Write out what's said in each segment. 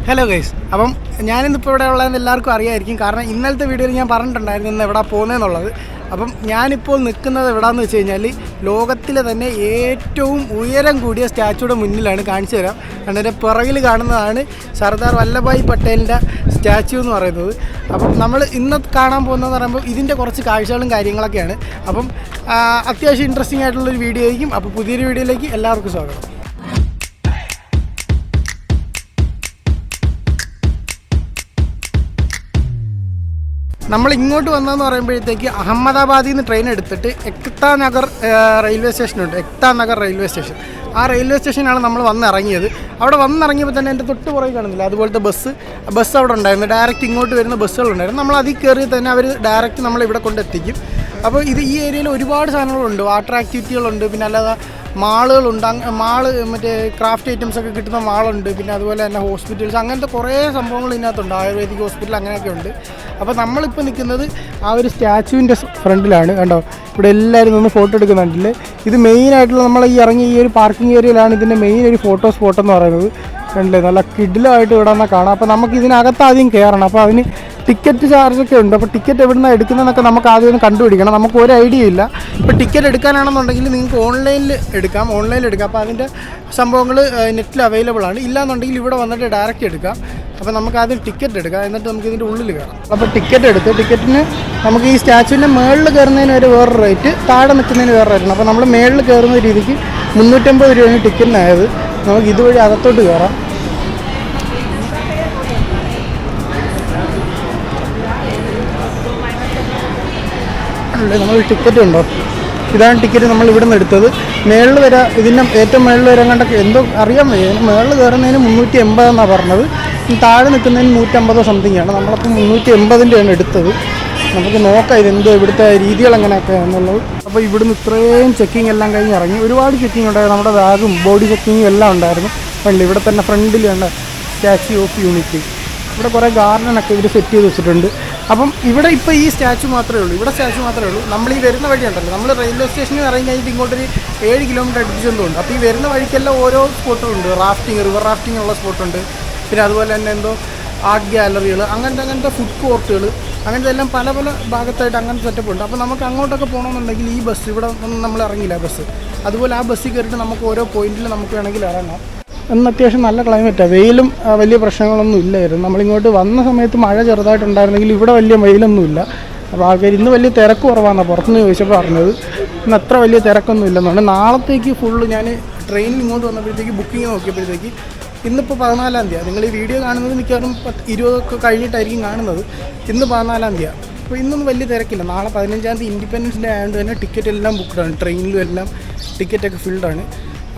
Hello guys, അപ്പം ഞാനിന്നിപ്പോൾ ഇവിടെ ഉള്ളതെന്ന് എല്ലാവർക്കും അറിയാമായിരിക്കും. കാരണം ഇന്നലത്തെ വീഡിയോയിൽ ഞാൻ പറഞ്ഞിട്ടുണ്ടായിരുന്നു ഇന്ന് എവിടെ പോകുന്നതെന്നുള്ളത്. അപ്പം ഞാനിപ്പോൾ നിൽക്കുന്നത് എവിടെയെന്ന് വെച്ച് കഴിഞ്ഞാൽ ലോകത്തിലെ തന്നെ ഏറ്റവും ഉയരം കൂടിയ സ്റ്റാച്ചുയുടെ മുന്നിലാണ്. കാണിച്ചു തരാം. എൻ്റെ പുറകിൽ കാണുന്നതാണ് സർദാർ വല്ലഭായ് പട്ടേലിൻ്റെ സ്റ്റാച്ചു എന്ന് പറയുന്നത്. അപ്പം നമ്മൾ ഇന്ന് കാണാൻ പോകുന്നതെന്ന് പറയുമ്പോൾ ഇതിൻ്റെ കുറച്ച് കാഴ്ചകളും കാര്യങ്ങളൊക്കെയാണ്. അപ്പം അത്യാവശ്യം ഇൻട്രസ്റ്റിംഗ് ആയിട്ടുള്ളൊരു വീഡിയോ ആയിരിക്കും. അപ്പോൾ പുതിയൊരു വീഡിയോയിലേക്ക് എല്ലാവർക്കും സ്വാഗതം. നമ്മൾ ഇങ്ങോട്ട് വന്നതെന്ന് പറയുമ്പോഴത്തേക്ക് അഹമ്മദാബാദിൽ നിന്ന് ട്രെയിൻ എടുത്തിട്ട് എക്താ നഗർ റെയിൽവേ സ്റ്റേഷനുണ്ട്. എക്താ നഗർ റെയിൽവേ സ്റ്റേഷൻ, ആ റെയിൽവേ സ്റ്റേഷനാണ് നമ്മൾ വന്നിറങ്ങിയത്. അവിടെ വന്നിറങ്ങിയപ്പോൾ തന്നെ എൻ്റെ തൊട്ട് പുറകെ കാണുന്നില്ല അതുപോലത്തെ ബസ് അവിടെ ഉണ്ടായിരുന്നു. ഡയറക്റ്റ് ഇങ്ങോട്ട് വരുന്ന ബസ്സുകളുണ്ടായിരുന്നു. നമ്മൾ അതിൽ കയറി തന്നെ അവർ ഡയറക്റ്റ് നമ്മളിവിടെ കൊണ്ടെത്തിക്കും. അപ്പോൾ ഈ ഏരിയയിൽ ഒരുപാട് സാധനങ്ങളുണ്ട്. വാട്ടർ ആക്ടിവിറ്റികളുണ്ട്, പിന്നെ അല്ലാതെ മാളുകളുണ്ട്. മറ്റേ ക്രാഫ്റ്റ് ഐറ്റംസ് ഒക്കെ കിട്ടുന്ന മാളുണ്ട്. പിന്നെ അതുപോലെ തന്നെ ഹോസ്പിറ്റൽസ്, അങ്ങനത്തെ കുറേ സംഭവങ്ങൾ ഇതിനകത്തുണ്ട്. ആയുർവേദിക് ഹോസ്പിറ്റൽ അങ്ങനെയൊക്കെ ഉണ്ട്. അപ്പോൾ നമ്മളിപ്പോൾ നിൽക്കുന്നത് ആ ഒരു സ്റ്റാച്ചുവിൻ്റെ ഫ്രണ്ടിലാണ്. കണ്ടോ, ഇവിടെ എല്ലാവരും നിന്ന് ഫോട്ടോ എടുക്കുന്നുണ്ടല്ലേ. ഇത് മെയിനായിട്ടുള്ള നമ്മൾ ഈ ഇറങ്ങിയ ഈ ഒരു പാർക്കിംഗ് ഏരിയയിലാണ് ഇതിൻ്റെ മെയിൻ ഒരു ഫോട്ടോ സ്പോട്ട് എന്ന് പറയുന്നത്. കണ്ടില്ലേ, നല്ല കിഡിലായിട്ട് ഇവിടെ നിന്ന് കാണാം. അപ്പോൾ നമുക്ക് ഇതിനകത്ത് ആദ്യം കയറണം. അപ്പോൾ അതിന് ടിക്കറ്റ് ചാർജൊക്കെ ഉണ്ട്. അപ്പോൾ ടിക്കറ്റ് എവിടെ നിന്നാണ് എടുക്കുന്നതെന്നൊക്കെ നമുക്ക് ആദ്യം ഒന്ന് കണ്ടുപിടിക്കണം. നമുക്ക് ഒരു ഐഡിയ ഇല്ല. ഇപ്പോൾ ടിക്കറ്റ് എടുക്കാനാണെന്നുണ്ടെങ്കിൽ നിങ്ങൾക്ക് ഓൺലൈനിൽ എടുക്കാം. അപ്പോൾ അതിൻ്റെ സംഭവങ്ങൾ നെറ്റിൽ അവൈലബിൾ ആണ്. ഇല്ലാന്നുണ്ടെങ്കിൽ ഇവിടെ വന്നിട്ട് ഡയറക്റ്റ് എടുക്കാം. അപ്പോൾ നമുക്ക് ആദ്യം ടിക്കറ്റ് എടുക്കാം, എന്നിട്ട് നമുക്ക് ഇതിൻ്റെ ഉള്ളിൽ കയറാം. അപ്പോൾ ടിക്കറ്റിന് നമുക്ക് ഈ സ്റ്റാച്ചുവിൻ്റെ മുകളിൽ കയറുന്നതിന് ഒരു വേറെ റേറ്റ്, താഴെ നിൽക്കുന്നതിന് വേറെ റേറ്റാണ്. അപ്പോൾ നമ്മൾ മുകളിൽ കയറുന്ന രീതിക്ക് 350 രൂപയാണ് ടിക്കറ്റിനായത്. നമുക്ക് ഇതുവഴി അകത്തോട്ട് കയറാം. നമ്മൾ ടിക്കറ്റ് ഉണ്ടോ, ഇതാണ് ടിക്കറ്റ്. നമ്മൾ ഇവിടെ നിന്ന് എടുത്തത്. മേളിൽ വരാം, ഇതിൻ്റെ ഏറ്റവും മേളിൽ വരാൻ കണ്ടൊക്കെ എന്തോ അറിയാൻ വയ്യ. മേളിൽ കയറുന്നതിന് 380 എന്നാണ് പറഞ്ഞത്. താഴെ നിൽക്കുന്നതിന് 150 സംതിങ് ആണ്. നമ്മളപ്പോൾ 380-ൻ്റെയാണ് എടുത്തത്. നമുക്ക് നോക്കാം ഇതെന്തോ ഇവിടുത്തെ രീതികൾ എങ്ങനെയൊക്കെ എന്നുള്ളത്. അപ്പോൾ ഇവിടുന്ന് ഇത്രയും ചെക്കിങ് എല്ലാം കഴിഞ്ഞ് ഇറങ്ങി. ഒരുപാട് ചെക്കിങ് ഉണ്ടായിരുന്നു. നമ്മുടെ ബാഗും ബോഡി ചെക്കിങ്ങും എല്ലാം ഉണ്ടായിരുന്നു. ഫ്രണ്ടിൽ ഇവിടെ തന്നെ ഫ്രണ്ടിൽ ഉണ്ട് സ്റ്റാച്യു ഓഫ് യൂണിറ്റി. ഇവിടെ കുറേ ഗാർഡനൊക്കെ ഇവർ സെറ്റ് ചെയ്ത് വെച്ചിട്ടുണ്ട്. അപ്പം ഇവിടെ ഇപ്പോൾ ഈ സ്റ്റാച്ചു മാത്രമേ ഉള്ളൂ. നമ്മൾ ഈ വരുന്ന വഴി ഉണ്ടല്ലോ, നമ്മൾ റെയിൽവേ സ്റ്റേഷനിൽ ഇറങ്ങി കഴിഞ്ഞിട്ട് ഇങ്ങോട്ടൊരു 7 കിലോമീറ്റർ അടുപ്പിച്ചെന്തുണ്ട്. അപ്പോൾ ഈ വരുന്ന വഴിക്കെല്ലാം ഓരോ സ്പോട്ടുകളുണ്ട്. റിവർ റാഫ്റ്റിംഗ് ഉള്ള സ്പോട്ടുണ്ട്. പിന്നെ അതുപോലെ തന്നെ എന്തോ ആർട്ട് ഗാലറികൾ, അങ്ങനത്തെ ഫുഡ് കോർട്ടുകൾ, അങ്ങനത്തെ എല്ലാം പല ഭാഗത്തായിട്ട് അങ്ങനത്തെ സെറ്റപ്പ് ഉണ്ട്. അപ്പോൾ നമുക്ക് അങ്ങോട്ടൊക്കെ പോകണമെന്നുണ്ടെങ്കിൽ ഈ ബസ് ഇവിടെ ഒന്നും നമ്മൾ ഇറങ്ങില്ല ബസ്. അതുപോലെ ആ ബസ്സിൽ കയറിയിട്ട് നമുക്ക് ഓരോ പോയിന്റിൽ നമുക്ക് വേണമെങ്കിൽ ഇറങ്ങാം. ഇന്ന് അത്യാവശ്യം നല്ല ക്ലൈമറ്റാണ്. വെയിലും വലിയ പ്രശ്നങ്ങളൊന്നും ഇല്ലായിരുന്നു. നമ്മളിങ്ങോട്ട് വന്ന സമയത്ത് മഴ ചെറുതായിട്ടുണ്ടായിരുന്നെങ്കിൽ ഇവിടെ വലിയ വെയിലൊന്നുമില്ല. അപ്പോൾ ആൾക്കാർ ഇന്ന് വലിയ തിരക്ക് കുറവാണെന്നാണ് പുറത്തുനിന്ന് ചോദിച്ചപ്പോൾ പറഞ്ഞത്. ഇന്ന് അത്ര വലിയ തിരക്കൊന്നും ഇല്ലെന്നാണ്. നാളത്തേക്ക് ഫുള്ള് ഞാൻ ട്രെയിനിൽ ഇങ്ങോട്ട് വന്നപ്പോഴത്തേക്ക് ബുക്കിംഗ് നോക്കിയപ്പോഴത്തേക്ക് ഇന്നിപ്പോൾ 14-ാം തീയതി. നിങ്ങൾ ഈ വീഡിയോ കാണുന്നത് മിക്കവാറും 20 കഴിഞ്ഞിട്ടായിരിക്കും കാണുന്നത്. ഇന്ന് 14-ാം തീയതി. അപ്പോൾ ഇന്നൊന്നും വലിയ തിരക്കില്ല. നാളെ 15-ാം തീയതി ഇൻഡിപെൻഡൻസ് ഡേ ആയതുകൊണ്ട് തന്നെ ടിക്കറ്റ് എല്ലാം ബുക്ക്ഡാണ്. ട്രെയിനിലും എല്ലാം ടിക്കറ്റൊക്കെ ഫിൽഡാണ്.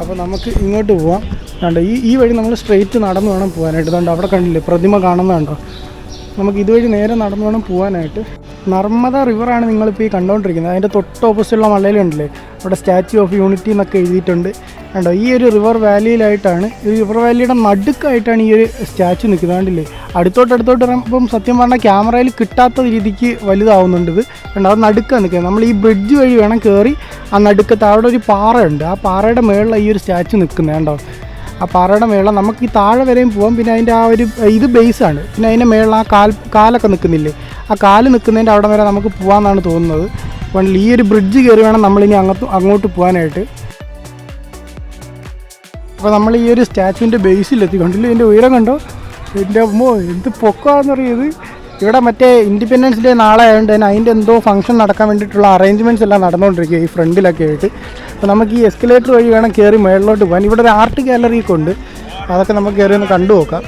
അപ്പോൾ നമുക്ക് ഇങ്ങോട്ട് പോവാം. കണ്ടോ, ഈ വഴി നമ്മൾ സ്ട്രെയിറ്റ് നടന്നു വേണം പോകാനായിട്ട്. അതുകൊണ്ട് അവിടെ കണ്ടില്ലേ പ്രതിമ കാണുന്നതുണ്ടോ. നമുക്ക് ഇതുവഴി നേരെ നടന്നു വേണം പോകാനായിട്ട്. നർമ്മദ റിവറാണ് നിങ്ങളിപ്പോൾ ഈ കണ്ടുകൊണ്ടിരിക്കുന്നത്. അതിൻ്റെ തൊട്ട് ഓപ്പോസിറ്റുള്ള മലയിലുണ്ടല്ലേ, അവിടെ സ്റ്റാച്യു ഓഫ് യൂണിറ്റി എന്നൊക്കെ എഴുതിയിട്ടുണ്ട്. കണ്ടോ, ഈ ഒരു റിവർ വാലിയിലായിട്ടാണ്, ഈ റിവർ വാലിയുടെ നടുക്കായിട്ടാണ് ഈ ഒരു സ്റ്റാച്ചു നിൽക്കുന്നത്. കണ്ടില്ലേ, അടുത്തോട്ട് ഇറങ്ങുമ്പം സത്യം പറഞ്ഞാൽ ക്യാമറയിൽ കിട്ടാത്ത രീതിക്ക് വലുതാവുന്നുണ്ട് ഇത്. കണ്ടോ, അത് നടുക്കാണ് നിൽക്കുന്നത്. നമ്മൾ ഈ ബ്രിഡ്ജ് വഴി വേണം കയറി ആ നടുക്കത്ത്. അവിടെ ഒരു പാറയുണ്ട്, ആ പാറയുടെ മുകളിലാണ് ഈ ഒരു സ്റ്റാച്ചു നിൽക്കുന്നത്. കണ്ടോ, ആ പാറയുടെ മേളിൽ നമുക്ക് ഈ താഴെ വരെയും പോകാം. പിന്നെ അതിൻ്റെ ആ ഒരു ഇത് ബേസാണ്. പിന്നെ അതിൻ്റെ മേളിൽ ആ കാലൊക്കെ നിൽക്കുന്നില്ലേ, ആ കാല് നിൽക്കുന്നതിൻ്റെ അവിടെ വരെ നമുക്ക് പോകാമെന്നാണ് തോന്നുന്നത്. അപ്പോൾ ഈ ഒരു ബ്രിഡ്ജ് കയറി വേണം നമ്മളിനി അങ്ങോട്ട് പോകാനായിട്ട്. അപ്പോൾ നമ്മൾ ഈ ഒരു സ്റ്റാച്ചുവിൻ്റെ ബേസിലെത്തി. കണ്ടില്ലേ, ഇതിൻ്റെ ഉയരം കണ്ടോ, എൻ്റെ അമ്മോ എന്ത് പൊക്കമാണെന്നറിയത്. ഇവിടെ മറ്റേ ഇൻഡിപെൻഡൻസ് ഡേ നാളെ ആയതുകൊണ്ട് തന്നെ അതിൻ്റെ എന്തോ ഫംഗ്ഷൻ നടക്കാൻ വേണ്ടിയിട്ടുള്ള അറേഞ്ച്മെൻറ്റ്സ് എല്ലാം നടന്നുകൊണ്ടിരിക്കുക ഈ ഫ്രണ്ടിലൊക്കെ ആയിട്ട്. അപ്പോൾ നമുക്ക് ഈ എസ്കലേറ്റർ വഴി വേണം കയറി മുകളിലോട്ട് പോകാൻ. ഇവിടെ ഒരു ആർട്ട് ഗാലറിയൊക്കെ ഉണ്ട്, അതൊക്കെ നമുക്ക് കയറി ഒന്ന് കണ്ടു നോക്കാം.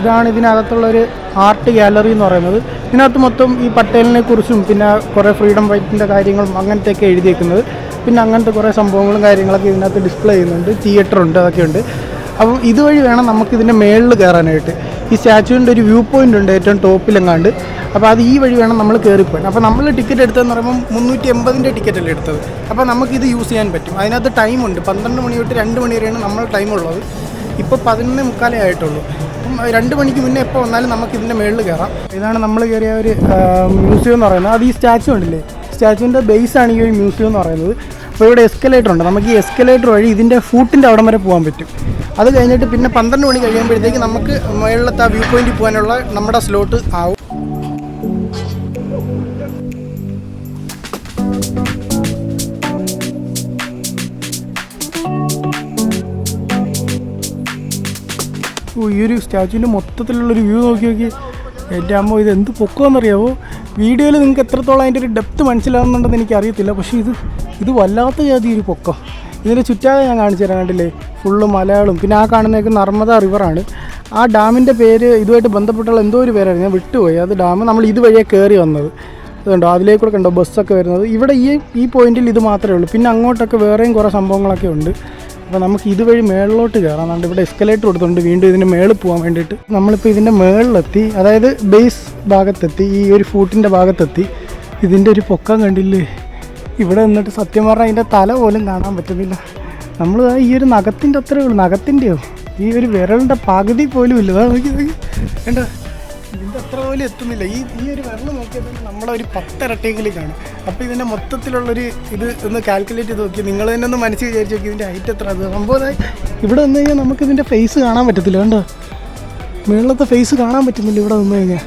ഇതാണ് ഇതിനകത്തുള്ളൊരു ആർട്ട് ഗാലറി എന്ന് പറയുന്നത്. ഇതിനകത്ത് മൊത്തം ഈ പട്ടേലിനെ കുറിച്ചും പിന്നെ കുറേ ഫ്രീഡം ഫൈറ്റിൻ്റെ കാര്യങ്ങളും അങ്ങനത്തെയൊക്കെ എഴുതിയേക്കുന്നത്. പിന്നെ അങ്ങനത്തെ കുറേ സംഭവങ്ങളും കാര്യങ്ങളൊക്കെ ഇതിനകത്ത് ഡിസ്പ്ലേ ചെയ്യുന്നുണ്ട്. തിയേറ്ററുണ്ട്, അതൊക്കെ ഉണ്ട്. അപ്പം ഇതുവഴി വേണം നമുക്കിതിൻ്റെ മേളിൽ കയറാനായിട്ട്. ഈ സ്റ്റാച്ചുവിൻ്റെ ഒരു വ്യൂ പോയിൻ്റ് ഉണ്ട് ഏറ്റവും ടോപ്പിലെങ്ങാണ്ട്. അപ്പോൾ അത് ഈ വഴി വേണം നമ്മൾ കയറിപ്പോയി. അപ്പോൾ നമ്മൾ ടിക്കറ്റ് എടുത്തതെന്ന് പറയുമ്പോൾ 380 ടിക്കറ്റല്ലേ എടുത്തത്. അപ്പോൾ നമുക്കിത് യൂസ് ചെയ്യാൻ പറ്റും. അതിനകത്ത് ടൈമുണ്ട്, 12 മണി തൊട്ട് 2 മണി വരെയാണ് നമ്മൾ ടൈമുള്ളത്. ഇപ്പോൾ 11:45 ആയിട്ടുള്ളൂ. അപ്പം 2 മണിക്ക് മുന്നേ എപ്പോൾ വന്നാലും നമുക്ക് ഇതിൻ്റെ മുകളിൽ കയറാം. ഇതാണ് നമ്മൾ കയറിയ ഒരു മ്യൂസിയം എന്ന് പറയുന്നത്. അത് ഈ സ്റ്റാച്ചു ഉണ്ടല്ലേ, സ്റ്റാച്ചുവിൻ്റെ ബേസാണ് ഈ ഒരു മ്യൂസിയം എന്ന് പറയുന്നത്. അപ്പോൾ ഇവിടെ എസ്കലേറ്റർ ഉണ്ട്. നമുക്ക് ഈ എസ്കലേറ്റർ വഴി ഇതിൻ്റെ ഫൂട്ടിൻ്റെ അവിടം വരെ പോകാൻ പറ്റും. അത് കഴിഞ്ഞിട്ട് പിന്നെ 12 മണി കഴിയുമ്പോഴത്തേക്ക് നമുക്ക് മുകളിലത്തെ ആ വ്യൂ പോയിൻറ്റിൽ പോകാനുള്ള നമ്മുടെ സ്ലോട്ട് ആവും. ഈ ഒരു സ്റ്റാച്ചുവിൻ്റെ മൊത്തത്തിലുള്ളൊരു വ്യൂ നോക്കി എൻ്റെ അമ്മ ഇത് എന്ത് പൊക്കമെന്നറിയാമോ? വീഡിയോയിൽ നിങ്ങൾക്ക് എത്രത്തോളം അതിൻ്റെ ഒരു ഡെപ്ത് മനസ്സിലാവുന്നുണ്ടെന്ന് എനിക്കറിയത്തില്ല. പക്ഷേ ഇത് വല്ലാത്ത ജാതി ഒരു പൊക്കം. ഇതിൻ്റെ ചുറ്റാതെ ഞാൻ കാണിച്ചു തരാം. കണ്ടില്ലേ, ഫുള്ള് മലയാളം. പിന്നെ ആ കാണുന്നതൊക്കെ നർമ്മദ റിവറാണ്. ആ ഡാമിൻ്റെ പേര് ഇതുമായിട്ട് ബന്ധപ്പെട്ടുള്ള എന്തോ ഒരു പേരായിരുന്നു, ഞാൻ വിട്ടുപോയി. അത് ഡാം നമ്മൾ ഇതുവഴിയാണ് കയറി വന്നത്. അതുകൊണ്ടോ അതിലേക്കൂടെ കണ്ടോ ബസ്സൊക്കെ വരുന്നത്. ഇവിടെ ഈ പോയിന്റിൽ ഇത് മാത്രമേ ഉള്ളൂ. പിന്നെ അങ്ങോട്ടൊക്കെ വേറെയും കുറേ സംഭവങ്ങളൊക്കെ ഉണ്ട്. അപ്പോൾ നമുക്ക് ഇതുവഴി മേളിലോട്ട് കയറാം. അതുകൊണ്ട് ഇവിടെ എസ്കലേറ്റർ കൊടുത്തുണ്ട് വീണ്ടും ഇതിൻ്റെ മേളിൽ പോകാൻ വേണ്ടിയിട്ട്. നമ്മളിപ്പോൾ ഇതിൻ്റെ മേളിലെത്തി, അതായത് ബേസ് ഭാഗത്തെത്തി, ഈ ഒരു ഫൂട്ടിൻ്റെ ഭാഗത്തെത്തി. ഇതിൻ്റെ ഒരു പൊക്കം കണ്ടില്ലേ? ഇവിടെ നിന്നിട്ട് സത്യം പറഞ്ഞാൽ അതിൻ്റെ തല പോലും കാണാൻ പറ്റുന്നില്ല. നമ്മൾ ഈ ഒരു നഖത്തിൻ്റെ അത്രയേ ഉള്ളൂ, നഖത്തിൻ്റെയോ ഈ ഒരു വിരലിൻ്റെ പകുതി പോലും ഇല്ല. നോക്കി വേണ്ട, ഇതിൻ്റെ അത്ര പോലും എത്തുന്നില്ല. ഈ ഒരു വിരൽ നോക്കിയാൽ തന്നെ നമ്മളൊരു 10 ഇരട്ടിയെങ്കിലും കാണും. അപ്പോൾ ഇതിൻ്റെ മൊത്തത്തിലുള്ളൊരു ഇത് ഒന്ന് കാൽക്കുലേറ്റ് ചെയ്ത് നോക്കി, നിങ്ങൾ തന്നെ ഒന്ന് മനസ്സിൽ വിചാരിച്ച് നോക്കി ഇതിൻ്റെ ഹൈറ്റ് എത്ര. അത് സംഭവം ഇവിടെ വന്നു കഴിഞ്ഞാൽ നമുക്കിതിൻ്റെ ഫേസ് കാണാൻ പറ്റത്തില്ല. കണ്ടോ, മുകളിലത്തെ ഫേസ് കാണാൻ പറ്റുന്നില്ല ഇവിടെ വന്നു കഴിഞ്ഞാൽ.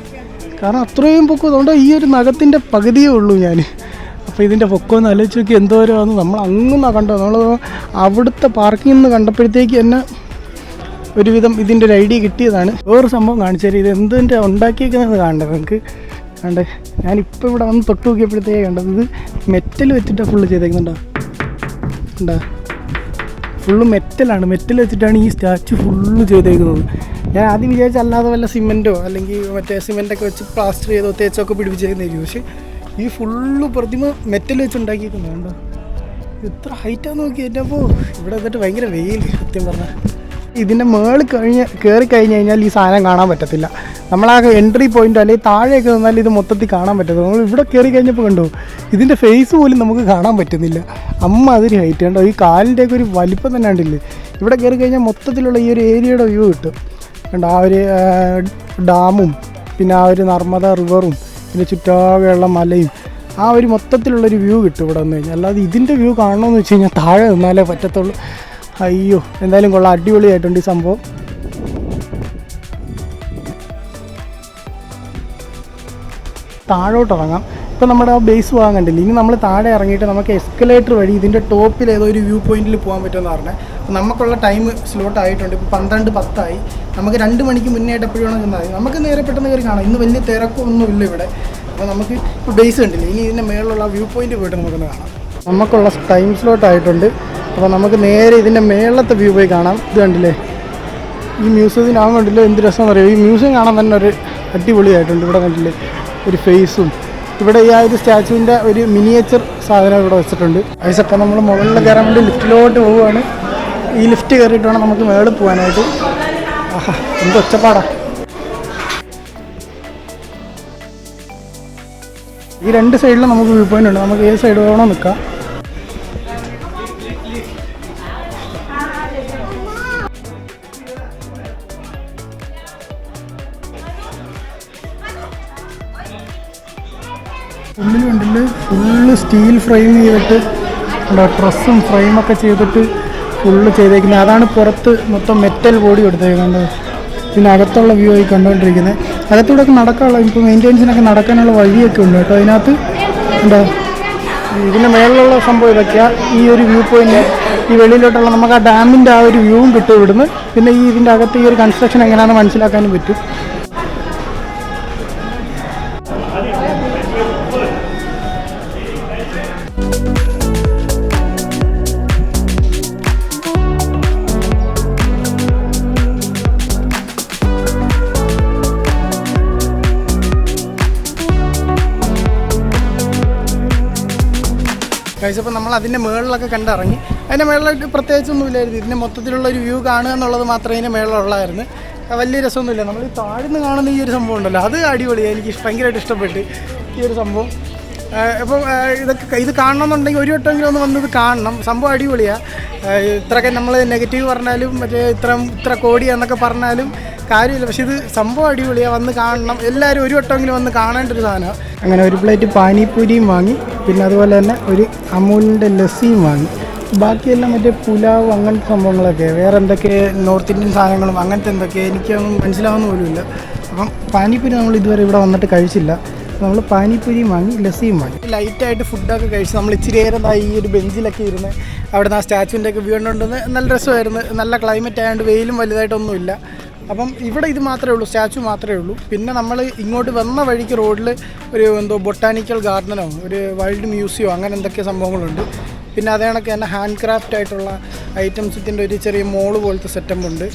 കാരണം അത്രയും പൊക്കം. അതുകൊണ്ട് ഈ ഒരു നഖത്തിൻ്റെ പകുതിയേ ഉള്ളൂ ഞാൻ. അപ്പോൾ ഇതിൻ്റെ പൊക്കം ഒന്ന് ആലോചിച്ച് നോക്കി എന്തോരമാണെന്ന്. നമ്മൾ അങ്ങ് കണ്ടോ, നമ്മൾ അവിടുത്തെ പാർക്കിങ്ങിൽ നിന്ന് കണ്ടപ്പോഴത്തേക്ക് തന്നെ ഒരുവിധം ഇതിൻ്റെ ഒരു ഐഡിയ കിട്ടിയതാണ്. വേറൊരു സംഭവം കാണിച്ചു തരാം. ഇത് എന്തിൻ്റെ ഉണ്ടാക്കിയേക്കുന്നത് കാണണ്ടേ നിങ്ങൾക്ക്? കണ്ടേ, ഞാനിപ്പോൾ ഇവിടെ വന്ന് തൊട്ട് നോക്കിയപ്പോഴത്തേക്ക് കണ്ടത് ഇത് മെറ്റൽ വെച്ചിട്ടാണ് ഫുള്ള് ചെയ്തേക്കുന്നുണ്ടോ? ഉണ്ടാ, ഫുള്ള് മെറ്റലാണ്. മെറ്റൽ വെച്ചിട്ടാണ് ഈ സ്റ്റാച്ചു ഫുള്ള് ചെയ്തേക്കുന്നത്. ഞാൻ ആദ്യം വിചാരിച്ച അല്ലാതെ വല്ല സിമെൻറ്റോ അല്ലെങ്കിൽ മറ്റേ സിമെൻറ്റൊക്കെ വെച്ച് പ്ലാസ്റ്റർ ചെയ്തോ തേച്ചൊക്കെ പിടിപ്പിച്ചേക്കുന്നതായിരിക്കും. പക്ഷേ ഈ ഫുള്ള് പ്രതിമ മെറ്റൽ വെച്ച് ഉണ്ടാക്കിയേക്കുന്നത് കണ്ടോ? ഇത്ര ഹൈറ്റാന്ന് നോക്കി. എൻ്റെ അപ്പോൾ ഇവിടെ എന്നിട്ട് ഭയങ്കര വെയിൽ സത്യം പറഞ്ഞാൽ. ഇതിൻ്റെ മേളിൽ കയറി കഴിഞ്ഞ് കഴിഞ്ഞാൽ ഈ സാധനം കാണാൻ പറ്റത്തില്ല. നമ്മളാ എൻട്രി പോയിൻ്റ് അല്ലെങ്കിൽ താഴെയൊക്കെ നിന്നാൽ ഇത് മൊത്തത്തിൽ കാണാൻ പറ്റത്തില്ല. നമ്മൾ ഇവിടെ കയറി കഴിഞ്ഞപ്പോൾ കണ്ടോ, ഇതിൻ്റെ ഫേസ് പോലും നമുക്ക് കാണാൻ പറ്റുന്നില്ല. അതൊരു ഹൈറ്റ് കണ്ടോ, ഈ കാലിൻ്റെയൊക്കെ ഒരു വലിപ്പം തന്നെ കണ്ടില്ലേ. ഇവിടെ കയറി കഴിഞ്ഞാൽ മൊത്തത്തിലുള്ള ഈ ഒരു ഏരിയയുടെ വ്യൂ കിട്ടും. കണ്ടോ, ആ ഒരു ഡാമും പിന്നെ ആ ഒരു നർമ്മദ റിവറും പിന്നെ ചുറ്റാകെയുള്ള മലയും ആ ഒരു മൊത്തത്തിലുള്ളൊരു വ്യൂ കിട്ടും ഇവിടെ വന്നു കഴിഞ്ഞാൽ. അല്ലാതെ ഇതിൻ്റെ വ്യൂ കാണണമെന്ന് വെച്ച് കഴിഞ്ഞാൽ താഴെ നിന്നാലേ പറ്റത്തുള്ളൂ. അയ്യോ, എന്തായാലും കൊള്ളാം, അടിപൊളിയായിട്ടുണ്ട് ഈ സംഭവം. താഴോട്ട് ഇറങ്ങാം. ഇപ്പോൾ നമ്മുടെ ആ ബേസ് പോകാൻ കണ്ടില്ല. ഇനി നമ്മൾ താഴെ ഇറങ്ങിയിട്ട് നമുക്ക് എസ്കലേറ്റർ വഴി ഇതിൻ്റെ ടോപ്പിൽ ഏതോ ഒരു വ്യൂ പോയിന്റിൽ പോകാൻ പറ്റുമെന്ന് പറഞ്ഞാൽ. അപ്പോൾ നമുക്കുള്ള ടൈം സ്ലോട്ട് ആയിട്ടുണ്ട്. ഇപ്പോൾ 12:10 നമുക്ക് 2 മണിക്ക് മുന്നേ ആയിട്ട് എപ്പോഴും ചെന്നാൽ നമുക്ക് നേരെ പെട്ടെന്ന് കയറി കാണാം. ഇന്ന് വലിയ തിരക്കൊന്നുമില്ല ഇവിടെ. അപ്പോൾ നമുക്ക് ഇപ്പോൾ ബേസ് കണ്ടില്ല. ഇനി ഇതിൻ്റെ മേളിലുള്ള വ്യൂ പോയിന്റ് പോയിട്ട് നമുക്കൊന്ന് കാണാം. നമുക്കുള്ള ടൈം സ്ലോട്ട് ആയിട്ടുണ്ട്. അപ്പോൾ നമുക്ക് നേരെ ഇതിൻ്റെ മേളത്തെ വ്യൂ പോയി കാണാം. ഇത് കണ്ടില്ലേ, ഈ മ്യൂസിയത്തിനാകാൻ കണ്ടില്ലേ എന്ത് രസം അറിയാം. ഈ മ്യൂസിയം കാണാൻ തന്നെ ഒരു അടിപൊളിയായിട്ടുണ്ട്. ഇവിടെ കണ്ടില്ലേ ഒരു ഫേസും. ഇവിടെ ഈ ആ ഒരു സ്റ്റാച്ചുവിൻ്റെ ഒരു മിനിയേച്ചർ സാധനം ഇവിടെ വെച്ചിട്ടുണ്ട്. അതിപ്പോൾ നമ്മൾ മുകളിൽ കയറാൻ വേണ്ടി ലിഫ്റ്റിലോട്ട് പോവുകയാണ്. ഈ ലിഫ്റ്റ് കയറിയിട്ട് വേണം നമുക്ക് മേളിൽ പോകാനായിട്ട്. ആഹാ, എന്ത് ഒച്ചപ്പാടാ. ഈ 2 സൈഡിലും നമുക്ക് വ്യൂ പോയിൻ്റ് ഉണ്ട്. നമുക്ക് ഏത് സൈഡ് വേണോ നിൽക്കാം. ഉള്ളിൽ കണ്ടില്ലേ ഫുള്ള് സ്റ്റീൽ ഫ്രെയിം ചെയ്തിട്ട് ട്രസ്സും ഫ്രെയിമൊക്കെ ചെയ്തിട്ട് ഫുള്ള് ചെയ്തേക്കുന്നത്. അതാണ് പുറത്ത് മൊത്തം മെറ്റൽ ബോഡി കൊടുത്തേക്കുന്നത്. പിന്നെ അകത്തുള്ള വ്യൂ ആയി കണ്ടുകൊണ്ടിരിക്കുന്നത്. അകത്തൂടെയൊക്കെ നടക്കാനുള്ള ഇപ്പോൾ മെയിൻ്റെനൻസിനൊക്കെ നടക്കാനുള്ള വഴിയൊക്കെ ഉണ്ട് കേട്ടോ. അതിനകത്ത് എന്താ ഇതിൻ്റെ മേളിലുള്ള സംഭവം ഇതൊക്കെയാണ്. ഈ ഒരു വ്യൂ പോയിൻ്റ് ഈ വെളിയിലോട്ടുള്ള നമുക്ക് ആ ഡാമിൻ്റെ ആ ഒരു വ്യൂവും കിട്ടും ഇവിടുന്ന്. പിന്നെ ഈ ഇതിൻ്റെ അകത്ത് ഈ ഒരു കൺസ്ട്രക്ഷൻ എങ്ങനെയാണെന്ന് മനസ്സിലാക്കാനും പറ്റും. കഴിച്ചപ്പോൾ നമ്മൾ അതിൻ്റെ മുകളിലൊക്കെ കണ്ടിറങ്ങി. അതിൻ്റെ മേളിലായിട്ട് പ്രത്യേകിച്ചൊന്നുമില്ലായിരുന്നു. ഇതിൻ്റെ മൊത്തത്തിലുള്ള ഒരു വ്യൂ കാണുക എന്നുള്ളത് മാത്രമേ ഇതിൻ്റെ മേളിലുള്ളായിരുന്നു. വലിയ രസമൊന്നുമില്ല. നമ്മൾ ഈ താഴ്ന്ന് കാണുന്ന ഈ ഒരു സംഭവം ഉണ്ടല്ലോ, അത് അടിപൊളിയാണ്. എനിക്ക് ഭയങ്കരമായിട്ട് ഇഷ്ടപ്പെട്ട് ഈ ഒരു സംഭവം. അപ്പോൾ ഇത് കാണണമെന്നുണ്ടെങ്കിൽ ഒരു വട്ടമെങ്കിലും ഒന്ന് വന്നത് കാണണം. സംഭവം അടിപൊളിയാണ്. ഇത്രയൊക്കെ നമ്മൾ നെഗറ്റീവ് പറഞ്ഞാലും മറ്റേ ഇത്ര കോടിയാന്നൊക്കെ പറഞ്ഞാലും കാര്യമില്ല. പക്ഷെ ഇത് സംഭവം അടിപൊളിയാണ്, വന്ന് കാണണം. എല്ലാവരും ഒരു വട്ടമെങ്കിലും വന്ന് കാണേണ്ട ഒരു സാധനമാണ്. അങ്ങനെ ഒരു പ്ലേറ്റ് പാനിപ്പൂരിയും വാങ്ങി, പിന്നെ അതുപോലെ തന്നെ ഒരു അമൂലിൻ്റെ ലസ്സിയും വാങ്ങി. ബാക്കിയെല്ലാം മറ്റേ പുലാവ് അങ്ങനത്തെ സംഭവങ്ങളൊക്കെ, വേറെ എന്തൊക്കെ നോർത്ത് ഇന്ത്യൻ സാധനങ്ങളും അങ്ങനത്തെ എന്തൊക്കെ എനിക്കൊന്നും മനസ്സിലാവുന്ന പോലുമില്ല. അപ്പം പാനിപ്പൂരി നമ്മൾ ഇതുവരെ ഇവിടെ വന്നിട്ട് കഴിച്ചില്ല. നമ്മൾ പാനിപ്പൂരിയും വാങ്ങി, ലസ്സിയും വാങ്ങി. ലൈറ്റായിട്ട് ഫുഡൊക്കെ കഴിച്ച് നമ്മൾ ഇച്ചിരി നേരം ഈ ഒരു ബെഞ്ചിലൊക്കെ ഇരുന്ന് അവിടെ നിന്ന് ആ സ്റ്റാച്ചുവിൻ്റെ ഒക്കെ വ്യൂ ഉണ്ടെന്ന് നല്ല രസമായിരുന്നു. നല്ല ക്ലൈമറ്റ് ആയതുകൊണ്ട് വെയിലും വലുതായിട്ടൊന്നുമില്ല. അപ്പം ഇവിടെ ഇത് മാത്രമേ ഉള്ളൂ, സ്റ്റാച്ചു മാത്രമേ ഉള്ളൂ. പിന്നെ നമ്മൾ ഇങ്ങോട്ട് വന്ന വഴിക്ക് റോഡിൽ ഒരു ബൊട്ടാനിക്കൽ ഗാർഡനോ ഒരു വൈൽഡ് മ്യൂസിയമോ അങ്ങനെ എന്തൊക്കെ സംഭവങ്ങളുണ്ട്. പിന്നെ അതേ കണക്ക് തന്നെ ഹാൻഡ് ക്രാഫ്റ്റ് ആയിട്ടുള്ള ഐറ്റംസിൻ്റെ ഒരു ചെറിയ മോള് പോലത്തെ സെറ്റപ്പ് ഉണ്ട്.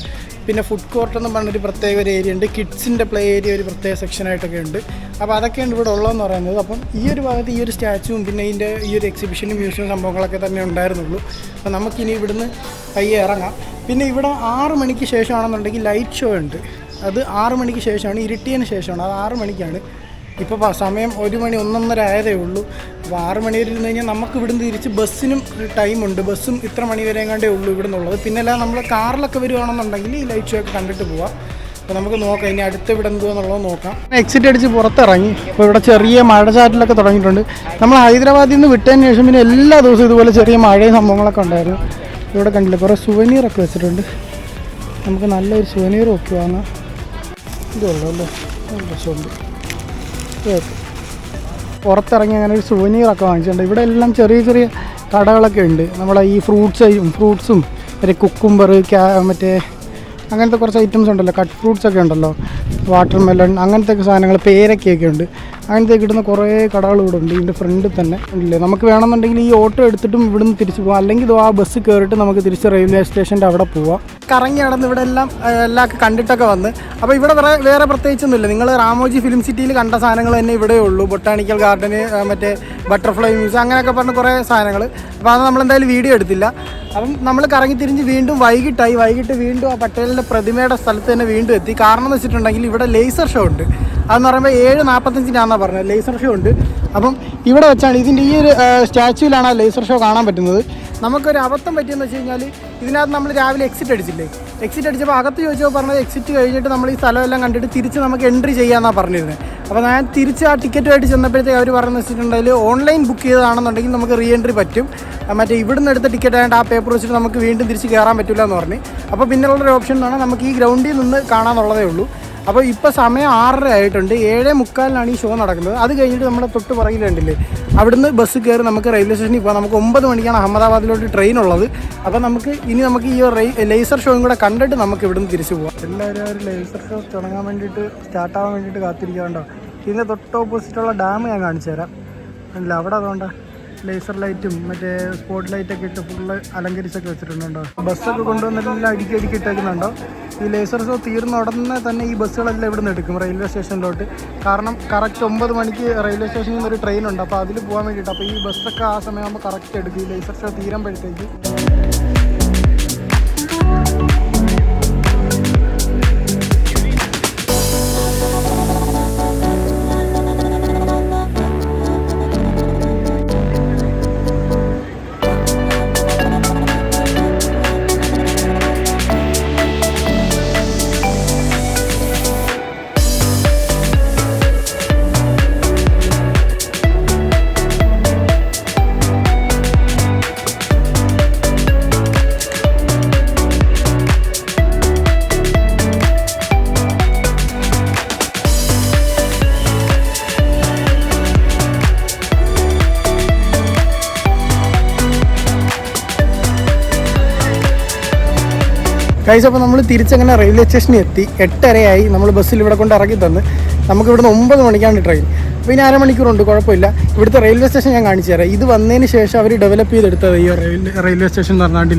പിന്നെ ഫുഡ് കോർട്ട് എന്ന് പറഞ്ഞൊരു പ്രത്യേക ഒരു ഏരിയ ഉണ്ട്. കിഡ്സിൻ്റെ പ്ലേ ഏരിയ ഒരു പ്രത്യേക സെക്ഷനായിട്ടൊക്കെ ഉണ്ട്. അപ്പോൾ അതൊക്കെയാണ് ഇവിടെ ഉള്ളതെന്ന് പറയുന്നത്. അപ്പം ഈ ഒരു ഭാഗത്ത് ഈ ഒരു സ്റ്റാച്ചുവും പിന്നെ ഇതിൻ്റെ ഈ ഒരു എക്സിബിഷനും മ്യൂസിയം സംഭവങ്ങളൊക്കെ തന്നെ ഉണ്ടായിരുന്നുള്ളൂ. അപ്പോൾ നമുക്കിനി ഇവിടുന്ന് പയ്യെ ഇറങ്ങാം. പിന്നെ ഇവിടെ 6 മണിക്ക് ശേഷമാണെന്നുണ്ടെങ്കിൽ ലൈറ്റ് ഷോ ഉണ്ട്. അത് 6 മണിക്ക് ശേഷമാണ്, ഇരുട്ടിയതിന് ശേഷമാണ്. അത് 6 മണിക്കാണ്. ഇപ്പോൾ സമയം 1 മണി 1:30 ആയതേ ഉള്ളൂ. അപ്പോൾ 6 മണി വരെ ഇരുന്ന് കഴിഞ്ഞാൽ നമുക്ക് ഇവിടുന്ന് തിരിച്ച് ബസ്സിനും ടൈമുണ്ട്. ബസ്സും ഇത്ര മണി വരെ എങ്ങാണ്ടേ ഉള്ളൂ ഇവിടെ നിന്നുള്ളത്. പിന്നെ അല്ല നമ്മൾ കാറിലൊക്കെ വരുവാണെന്നുണ്ടെങ്കിൽ ഈ ലൈറ്റ് ഷോ ഒക്കെ കണ്ടിട്ട് പോവാം. അപ്പോൾ നമുക്ക് നോക്കാം ഇനി അടുത്ത് ഇവിടെ എന്തുവാന്നുള്ളത് നോക്കാം. എക്സിറ്റ് അടിച്ച് പുറത്തിറങ്ങി. അപ്പോൾ ഇവിടെ ചെറിയ മഴച്ചാറ്റിലൊക്കെ തുടങ്ങിയിട്ടുണ്ട്. നമ്മൾ ഹൈദരാബാദിൽ നിന്ന് വിട്ടതിന് ശേഷം പിന്നെ എല്ലാ ദിവസവും ഇതുപോലെ ചെറിയ മഴയും സംഭവങ്ങളൊക്കെ ഉണ്ടായിരുന്നു. ഇവിടെ കണ്ടില്ല, കുറേ സുവനീറൊക്കെ വെച്ചിട്ടുണ്ട്. നമുക്ക് നല്ലൊരു സുവനീർ ഒക്കെ വാങ്ങാം. ഇതുള്ളൂ അല്ലേ, രസമുണ്ട്. പുറത്തിറങ്ങി അങ്ങനെ ഒരു സുവനീറൊക്കെ വാങ്ങിച്ചിട്ടുണ്ട്. ഇവിടെ എല്ലാം ചെറിയ ചെറിയ കടകളൊക്കെ ഉണ്ട്. നമ്മളെ ഈ ഫ്രൂട്ട്സും മറ്റേ കുക്കുംബർ മറ്റേ അങ്ങനത്തെ കുറച്ച് ഐറ്റംസ് ഉണ്ടല്ലോ, കട്ട് ഫ്രൂട്ട്സ് ഒക്കെ ഉണ്ടല്ലോ, വാട്ടർ മെലൺ അങ്ങനത്തെ ഒക്കെ സാധനങ്ങൾ, പേരൊക്കെയൊക്കെ ഉണ്ട്. അങ്ങനത്തെ കിട്ടുന്ന കുറേ കടകൾ ഇവിടെ ഉണ്ട്. ഇതിൻ്റെ ഫ്രണ്ടിൽ തന്നെ ഉണ്ടല്ലേ. നമുക്ക് വേണമെന്നുണ്ടെങ്കിൽ ഈ ഓട്ടോ എടുത്തിട്ടും ഇവിടുന്ന് തിരിച്ച് പോകാം. അല്ലെങ്കിൽ ആ ബസ് കയറിയിട്ട് നമുക്ക് തിരിച്ച് റെയിൽവേ സ്റ്റേഷൻ്റെ അവിടെ പോവാം. കറങ്ങി നടന്ന് ഇവിടെ എല്ലാം കണ്ടിട്ടൊക്കെ വന്ന്. അപ്പോൾ ഇവിടെ വേറെ പ്രത്യേകിച്ചൊന്നുമില്ല. നിങ്ങൾ രാമോജി ഫിലിം സിറ്റിയിൽ കണ്ട സാധനങ്ങൾ തന്നെ ഇവിടെ ഉള്ളൂ. ബൊട്ടാനിക്കൽ ഗാർഡന്, മറ്റേ ബട്ടർഫ്ലൈ മ്യൂസിയം അങ്ങനെയൊക്കെ പറഞ്ഞ് കുറേ സാധനങ്ങൾ. അപ്പോൾ അത് നമ്മളെന്തായാലും വീഡിയോ എടുത്തില്ല. അപ്പം നമ്മൾ കറങ്ങി തിരിഞ്ഞ് വീണ്ടും വൈകിട്ട് വീണ്ടും ആ പട്ടേലിൻ്റെ പ്രതിമയുടെ സ്ഥലത്ത് തന്നെ വീണ്ടും എത്തി. കാരണം എന്ന് വെച്ചിട്ടുണ്ടെങ്കിൽ ഇവിടെ ലേസർ ഷോ ഉണ്ട്. അതെന്ന് പറയുമ്പോൾ 7:45 പറഞ്ഞത് ലേസർ ഷോ ഉണ്ട്. അപ്പം ഇവിടെ വെച്ചാണ് ഇതിൻ്റെ ഈ ഒരു സ്റ്റാച്യൂവിലാണ് ആ ലേസർ ഷോ കാണാൻ പറ്റുന്നത്. നമുക്കൊരു അബദ്ധം പറ്റിയെന്ന് വെച്ച് കഴിഞ്ഞാൽ ഇതിനകത്ത് നമ്മൾ രാവിലെ എക്സിറ്റ് അടിച്ചപ്പോൾ അകത്ത് ചോദിച്ചപ്പോൾ പറഞ്ഞത് എക്സിറ്റ് കഴിഞ്ഞിട്ട് നമ്മൾ ഈ സ്ഥലമെല്ലാം കണ്ടിട്ട് തിരിച്ച് നമുക്ക് എൻട്രി ചെയ്യാമെന്നാണ് പറഞ്ഞിരുന്നത്. അപ്പോൾ ഞാൻ തിരിച്ച് ആ ടിക്കറ്റുമായിട്ട് ചെന്നപ്പോഴത്തേക്ക് അവർ പറഞ്ഞു വെച്ചിട്ടുണ്ടെങ്കിൽ ഓൺലൈൻ ബുക്ക് ചെയ്തതാണെന്നുണ്ടെങ്കിൽ നമുക്ക് റീ എൻട്രി പറ്റും. മറ്റേ ഇവിടുന്ന് എടുത്ത ടിക്കറ്റ് ആയതുകൊണ്ട് ആ പേപ്പർ വെച്ചിട്ട് നമുക്ക് വീണ്ടും തിരിച്ച് കയറാൻ പറ്റില്ല എന്ന് പറഞ്ഞ്. അപ്പോൾ പിന്നെയുള്ളൊരു ഓപ്ഷൻ എന്ന് പറഞ്ഞാൽ നമുക്ക് ഈ ഗ്രൗണ്ടിൽ നിന്ന് കാണാമെന്നുള്ളതേ ഉള്ളൂ. അപ്പോൾ ഇപ്പോൾ സമയം 6:30 ആയിട്ടുണ്ട്. 7:45 ഈ ഷോ നടക്കുന്നത്. അത് കഴിഞ്ഞിട്ട് നമ്മുടെ തൊട്ട് പുറകിലുണ്ടല്ലേ, അവിടുന്ന് ബസ് കയറി നമുക്ക് റെയിൽവേ സ്റ്റേഷനിൽ പോകാം. നമുക്ക് 9 മണിക്കാണ് അഹമ്മദാബാദിലോട്ട് ട്രെയിൻ ഉള്ളത്. അപ്പോൾ നമുക്ക് ഈ ലേസർ ഷോയും കൂടെ കണ്ടിട്ട് നമുക്ക് ഇവിടുന്ന് തിരിച്ചു പോകാം. എല്ലാവരും ഒരു ലേസർ ഷോ തുടങ്ങാൻ വേണ്ടിയിട്ട് സ്റ്റാർട്ടാവാൻ വേണ്ടിയിട്ട് കാത്തിരിക്കാണ്ടോ. ഇതിൻ്റെ തൊട്ട് ഓപ്പോസിറ്റുള്ള ഡാം ഞാൻ കാണിച്ചു തരാം. അല്ല അവിടെ അതുകൊണ്ടാണ് ലേസർ ലൈറ്റും മറ്റേ സ്പോട്ട് ലൈറ്റൊക്കെ ഇട്ട് ഫുള്ള് അലങ്കരിച്ചൊക്കെ വെച്ചിട്ടുണ്ടോ. ബസ്സൊക്കെ കൊണ്ടുവന്നിട്ടെല്ലാം അടുക്കി ഇട്ടേക്കുന്നുണ്ടോ. ഈ ലേസർ ഷോ തീർന്ന ഉടനെ തന്നെ ഈ ബസ്സുകളെല്ലാം ഇവിടെ നിന്ന് എടുക്കും റെയിൽവേ സ്റ്റേഷനിലോട്ട്. കാരണം കറക്റ്റ് 9 മണിക്ക് റെയിൽവേ സ്റ്റേഷനിൽ നിന്നൊരു ട്രെയിൻ ഉണ്ട്. അപ്പോൾ അതിൽ പോകാൻ വേണ്ടിയിട്ട്. അപ്പോൾ ഈ ബസ്സൊക്കെ ആ സമയമാകുമ്പോൾ കറക്റ്റ് എടുക്കും. ഈ ലേസർ ഷോ തീരുമ്പോഴത്തേക്ക് ഗൈസ്. അപ്പോൾ നമ്മൾ തിരിച്ചങ്ങനെ റെയിൽവേ സ്റ്റേഷനിൽ എത്തി. 8:30 നമ്മൾ ബസ്സിൽ ഇവിടെ കൊണ്ട് ഇറക്കി തന്ന്. നമുക്ക് ഇവിടുന്ന് 9 മണിക്കാണ് ട്രെയിൻ. അപ്പോൾ ഇനി അരമണിക്കൂറുണ്ട്, കുഴപ്പമില്ല. ഇവിടുത്തെ റെയിൽവേ സ്റ്റേഷൻ ഞാൻ കാണിച്ചു തരാം. ഇത് വന്നതിന് ശേഷം അവർ ഡെവലപ്പ് ചെയ്തെടുത്തത് ഈ റെയിൽവേ സ്റ്റേഷൻ എന്ന് പറഞ്ഞാൽ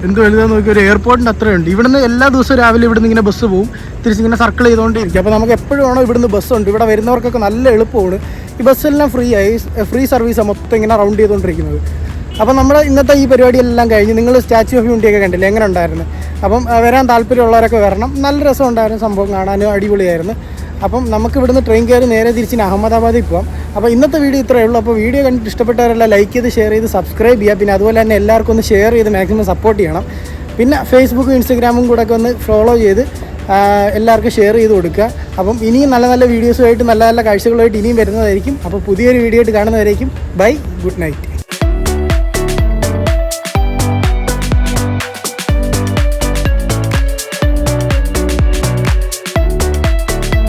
എന്ത് വലുതാന്ന് നോക്കി. ഒരു എയർപോർട്ടിൻ്റെ അത്രയുണ്ട്. ഇവിടുന്ന് എല്ലാ ദിവസവും രാവിലെ ഇവിടുന്ന് ഇങ്ങനെ ബസ് പോവും, തിരിച്ചിങ്ങനെ സർക്കിൾ ചെയ്തുകൊണ്ടിരിക്കും. അപ്പോൾ നമുക്ക് എപ്പോഴും ആണോ ഇവിടുന്ന് ബസ്സുണ്ട്. ഇവിടെ വരുന്നവർക്കൊക്കെ നല്ല എളുപ്പമാണ്. ഈ ബസ്സെല്ലാം ഫ്രീ സർവീസാണ് മൊത്തം ഇങ്ങനെ റൗണ്ട് ചെയ്തുകൊണ്ടിരിക്കുന്നത്. അപ്പം നമ്മുടെ ഇന്നത്തെ ഈ പരിപാടിയെല്ലാം കഴിഞ്ഞ് നിങ്ങൾ സ്റ്റാച്യു ഓഫ് യൂണിറ്റിയൊക്കെ കണ്ടില്ലേ, എങ്ങനെ ഉണ്ടായിരുന്നു? അപ്പം വരാൻ താല്പര്യമുള്ളവരൊക്കെ വരണം. നല്ല രസമുണ്ടായിരുന്നു, സംഭവം കാണാനും അടിപൊളിയായിരുന്നു. അപ്പം നമുക്ക് ഇവിടുന്ന് ട്രെയിൻ കയറി നേരെ തിരിച്ച് അഹമ്മദാബാദിൽ പോകാം. അപ്പോൾ ഇന്നത്തെ വീഡിയോ ഇത്രയേ ഉള്ളൂ. അപ്പോൾ വീഡിയോ കണ്ടിട്ട് ഇഷ്ടപ്പെട്ടവരെല്ലാം ലൈക്ക് ചെയ്ത് ഷെയർ ചെയ്ത് സബ്സ്ക്രൈബ് ചെയ്യുക. പിന്നെ അതുപോലെ തന്നെ എല്ലാവർക്കും ഒന്ന് ഷെയർ ചെയ്ത് മാക്സിമം സപ്പോർട്ട് ചെയ്യണം. പിന്നെ ഫേസ്ബുക്കും ഇൻസ്റ്റഗ്രാമും കൂടെ ഒക്കെ ഒന്ന് ഫോളോ ചെയ്ത് എല്ലാവർക്കും ഷെയർ ചെയ്ത് കൊടുക്കുക. അപ്പം ഇനിയും നല്ല നല്ല വീഡിയോസുമായിട്ട് നല്ല നല്ല കാഴ്ചകളുമായിട്ട് ഇനിയും വരുന്നതായിരിക്കും. അപ്പോൾ പുതിയൊരു വീഡിയോ ആയിട്ട് കാണുന്നവരേക്കും ബൈ, ഗുഡ് നൈറ്റ്.